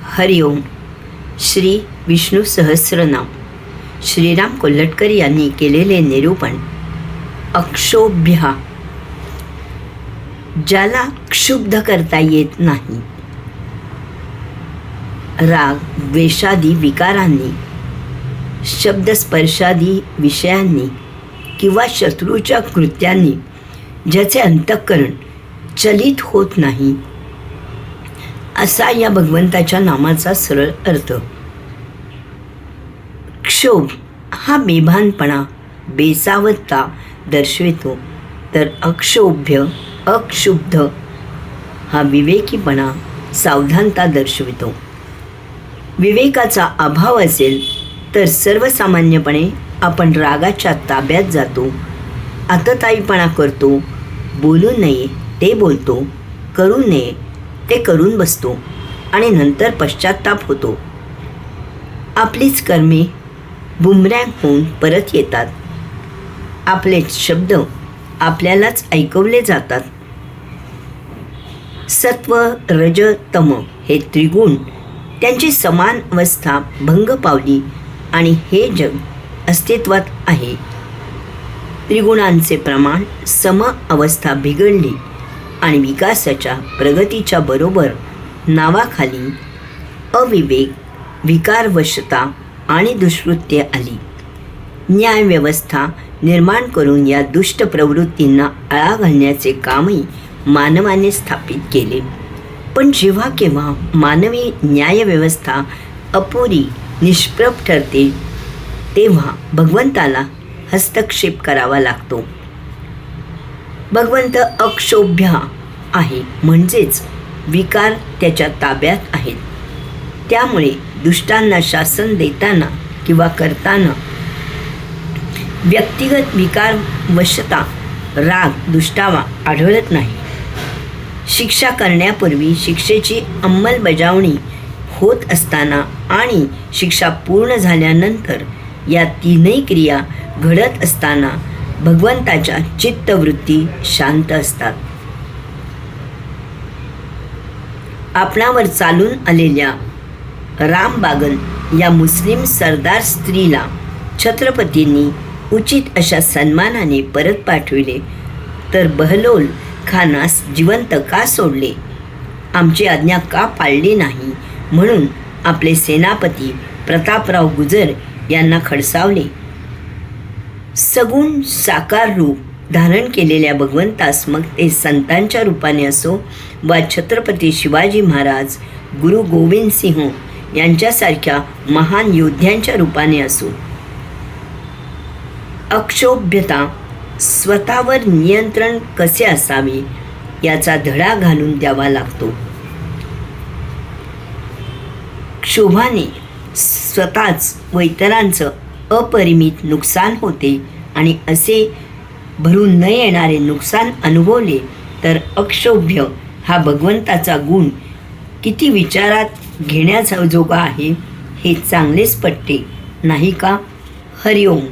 हरिओम. श्री विष्णू सहस्रनाम. श्रीराम कोल्हटकर यांनी केलेले निरूपण. अक्षोभ्य, ज्याला क्षुब्ध करता येत नाही. राग द्वेषादी विकारांनी, शब्दस्पर्शादी विषयांनी किंवा शत्रूच्या कृत्यांनी ज्याचे अंतःकरण चलित होत नाही, असा या भगवंताच्या नामाचा सरळ अर्थ. क्षोभ हा बेभानपणा, बेसावधता दर्शवितो, तर अक्षोभ्य, अक्षुब्ध हा विवेकीपणा, सावधानता दर्शवितो. विवेकाचा अभाव असेल तर सर्वसामान्यपणे आपण रागाच्या ताब्यात जातो, आतताईपणा करतो, बोलू नये ते बोलतो, करू नये ते करून बसतो आणि नंतर पश्चात्ताप होतो. आपलीच कर्मे बुमरँग होऊन परत येतात. आपलेच शब्द आपल्यालाच ऐकवले जातात. सत्व, रज, तम हे त्रिगुण त्यांची समान अवस्था भंग पावली आणि हे जग अस्तित्वात आहे. त्रिगुणांचे प्रमाण सम अवस्था बिघडली आणि विकासाच्या, प्रगतीच्या बरोबर नावाखाली अविवेक, विकारवशता आणि दुष्कृत्ये आली. न्यायव्यवस्था निर्माण करून या दुष्ट प्रवृत्तींना आळा घालण्याचे कामही मानवाने स्थापित केले. पण जेव्हा केव्हा मानवी न्यायव्यवस्था अपुरी, निष्प्रभ ठरते, तेव्हा भगवंताला हस्तक्षेप करावा लागतो. भगवंत अक्षोभ्य आहे, म्हणजेच विकार त्याच्या ताब्यात आहेत. त्यामुळे दुष्टांना शासन देताना किंवा करताना व्यक्तिगत विकारवशता, राग, दुष्टावा आढळत नाही. शिक्षा करण्यापूर्वी, शिक्षेची अंमलबजावणी होत असताना आणि शिक्षा पूर्ण झाल्यानंतर या तीनही क्रिया घडत असताना भगवंताच्या चित्तवृत्ती शांत असतात. आपणावर चालून आलेल्या रामबागन या मुस्लिम सरदार स्त्रीला छत्रपतींनी उचित अशा सन्मानाने परत पाठविले, तर बहलोल खानास जिवंत का सोडले, आमची आज्ञा का पाळली नाही, म्हणून आपले सेनापती प्रतापराव गुजर यांना खडसावले. सगुण साकार रूप धारण केलेल्या भगवंतास, मग ते संतांच्या रूपाने असो वा छत्रपती शिवाजी महाराज, गुरु गोविंद सिंह यांच्यासारख्या महान योद्ध्यांच्या रूपाने असो, अक्षोभ्यता, स्वतःवर नियंत्रण कसे असावे याचा धडा घालून द्यावा लागतो. क्षोभाने स्वतःच व इतरांचं अपरिमित नुकसान होते आणि असे भरून न येणारे नुकसान अनुभवले तर अक्षोभ्य हा भगवंताचा गुण किती विचारात घेण्याजोगा आहे हे चांगलेच पटते, नाही का? हरिओम.